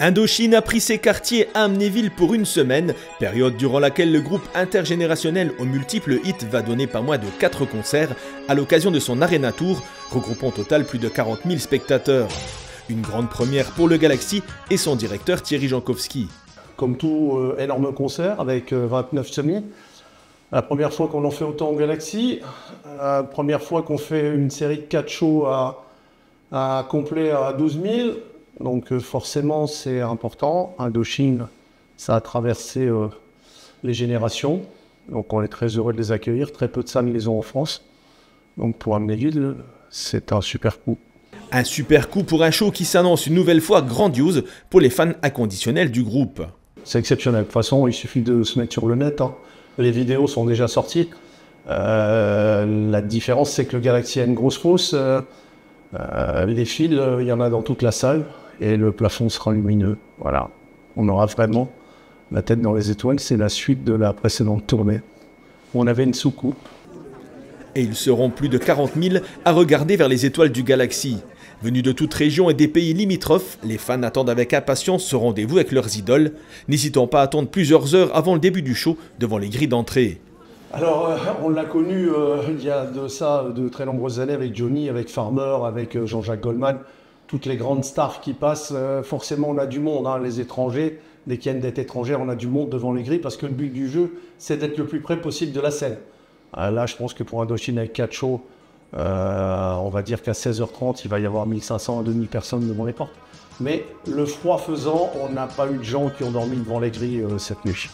Indochine a pris ses quartiers à Amnéville pour une semaine, période durant laquelle le groupe intergénérationnel aux multiples hits va donner pas moins de 4 concerts à l'occasion de son Arena Tour, regroupant au total plus de 40 000 spectateurs. Une grande première pour le Galaxy et son directeur Thierry Jankowski. Comme tout énorme concert avec 29 semis. La première fois qu'on en fait autant au Galaxy, la première fois qu'on fait une série de 4 shows à complet à 12 000. Donc forcément c'est important. Indochine, ça a traversé les générations. Donc on est très heureux de les accueillir. Très peu de salles les ont en France. Donc pour Amnéville, c'est un super coup. Un super coup pour un show qui s'annonce une nouvelle fois grandiose pour les fans inconditionnels du groupe. C'est exceptionnel. De toute façon, il suffit de se mettre sur le net. Les vidéos sont déjà sorties. La différence, c'est que le Galaxy a une grosse fosse. Les fils, il y en a dans toute la salle. Et le plafond sera lumineux. Voilà. On aura vraiment la tête dans les étoiles. C'est la suite de la précédente tournée. On avait une soucoupe. Et ils seront plus de 40 000 à regarder vers les étoiles du Galaxy. Venus de toute région et des pays limitrophes, les fans attendent avec impatience ce rendez-vous avec leurs idoles, n'hésitant pas à attendre plusieurs heures avant le début du show devant les grilles d'entrée. Alors, on l'a connu il y a de ça de très nombreuses années avec Johnny, avec Farmer, avec Jean-Jacques Goldman. Toutes les grandes stars qui passent, forcément on a du monde, les étrangers. Dès qu'il y a une dette étrangère, on a du monde devant les grilles parce que le but du jeu, c'est d'être le plus près possible de la scène. Là, je pense que pour Indochine avec 4 shows, on va dire qu'à 16h30, il va y avoir 1500 à 2000 personnes devant les portes. Mais le froid faisant, on n'a pas eu de gens qui ont dormi devant les grilles cette nuit.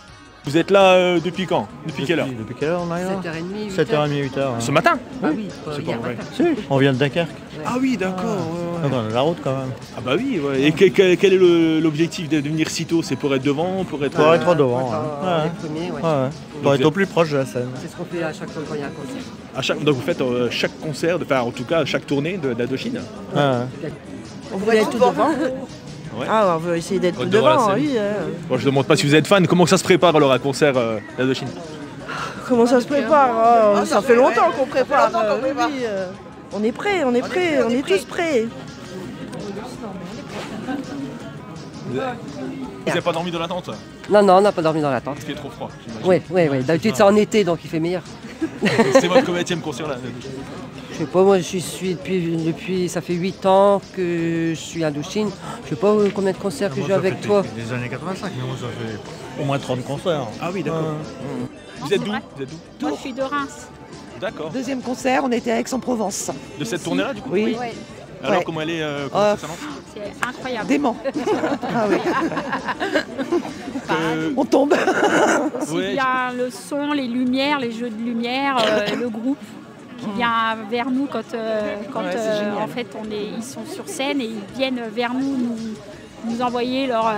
Vous êtes là depuis quand? Depuis quelle heure? Depuis quelle heure on arrive? 7h30, 7h30 8h. Ce matin? Ah oui, hier matin. Si, on vient de Dunkerque. Ah oui, d'accord. Donc on a la route quand même. Ah bah oui, ouais. Et quel est l'objectif de venir si tôt? C'est pour être devant, pour être... Pour être devant. Les premiers, ouais. Pour être au plus proche de la scène. C'est ce qu'on fait à chaque fois quand il y a un concert. Donc vous faites chaque concert, enfin en tout cas chaque tournée d'Indochine? On voulait être tout devant. Ouais. Ah, on veut essayer d'être tout devant, oui. Bon, je ne demande pas si vous êtes fan, comment ça se prépare alors un concert d'Indochine? Comment ça se prépare? Ça fait longtemps qu'on prépare. Oui, on est prêts, on est prêts, on est tous prêts. Vous n'avez pas dormi dans la tente? Non, on n'a pas dormi dans la tente. Parce qu'il est trop froid, j'imagine. Oui. D'habitude c'est en été, donc il fait meilleur. C'est votre combienième concert là? Je sais pas, moi je suis depuis ça fait 8 ans que je suis à Indochine. Je sais pas combien de concerts que je joue avec toi. Des années 85, mais moi ça fait au moins 30 concerts. Ah oui, d'accord. Vous êtes d'où? Moi je suis de Reims. D'accord. Deuxième concert, on était à Aix-en-Provence. De cette tournée-là du coup? Oui. Ouais. Alors comment elle est, comment ça s'annonce? C'est incroyable. Dément. Ah oui. On tombe. Aussi bien le son, les lumières, les jeux de lumière, le groupe qui vient vers nous quand en fait ils sont sur scène et ils viennent vers nous envoyer leur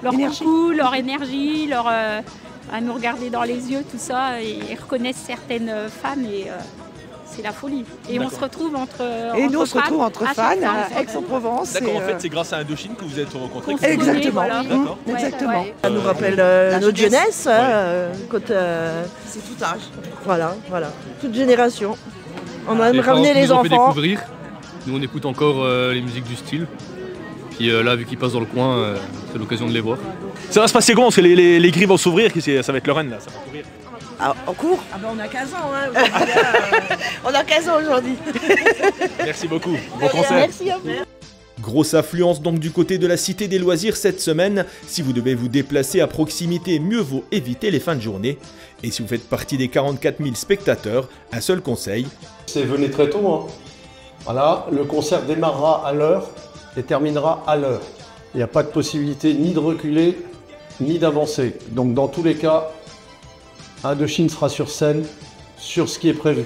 coucou, leur énergie, à nous regarder dans les yeux, tout ça, et ils reconnaissent certaines femmes et c'est la folie. Et on se retrouve entre fans à Aix-en-Provence. D'accord, en fait c'est grâce à Indochine que vous êtes rencontrés. Exactement. Voilà. D'accord. Exactement. Ouais. Ça nous rappelle notre jeunesse, c'est tout âge. Voilà, toute génération. On a ramené les enfants. Fait découvrir. Nous on écoute encore les musiques du style. Puis là vu qu'ils passent dans le coin, c'est l'occasion de les voir. Ça va se passer comment? Parce que les grilles vont s'ouvrir, ça va être le Rennes là, ça va s'ouvrir. En cours? On a 15 ans, on a 15 ans aujourd'hui. Merci beaucoup, bon concert. Merci à vous. Grosse affluence donc du côté de la Cité des Loisirs cette semaine. Si vous devez vous déplacer à proximité, mieux vaut éviter les fins de journée. Et si vous faites partie des 44 000 spectateurs, un seul conseil. C'est venez très tôt. Voilà, le concert démarrera à l'heure et terminera à l'heure. Il n'y a pas de possibilité ni de reculer, ni d'avancer. Donc dans tous les cas, Indochine sera sur scène sur ce qui est prévu.